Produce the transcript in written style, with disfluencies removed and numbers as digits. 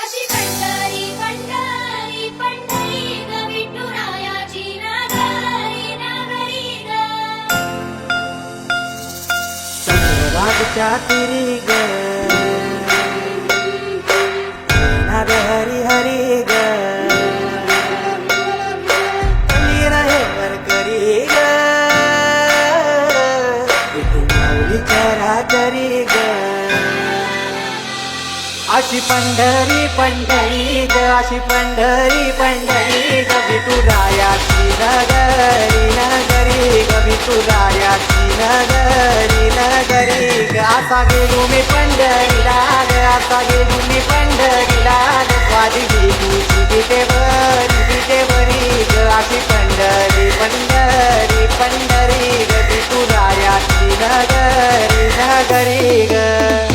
अशी पंढरी पंढरी पंढरी ग विठुरायाची नगरी नगरी ग चंद्रभागच्या तिरी ग नाद हरी हरी ग पंढरी रहे वरकरी ग विठू माऊली चराचरी ग अशी पंढरी पंढरी ग अशी पंढरी पंढरी ग विठुरायाची नगरी नगरी ग विठुरायाची नगरी नगरी ग असा गेलो मी पंढरीला ग असा गेलो मी पंढरीला ग स्वादी तुझी विटेवरी ग अशी पंढरी पंढरी पंढरी ग विठुरायाची नगरी नगरी ग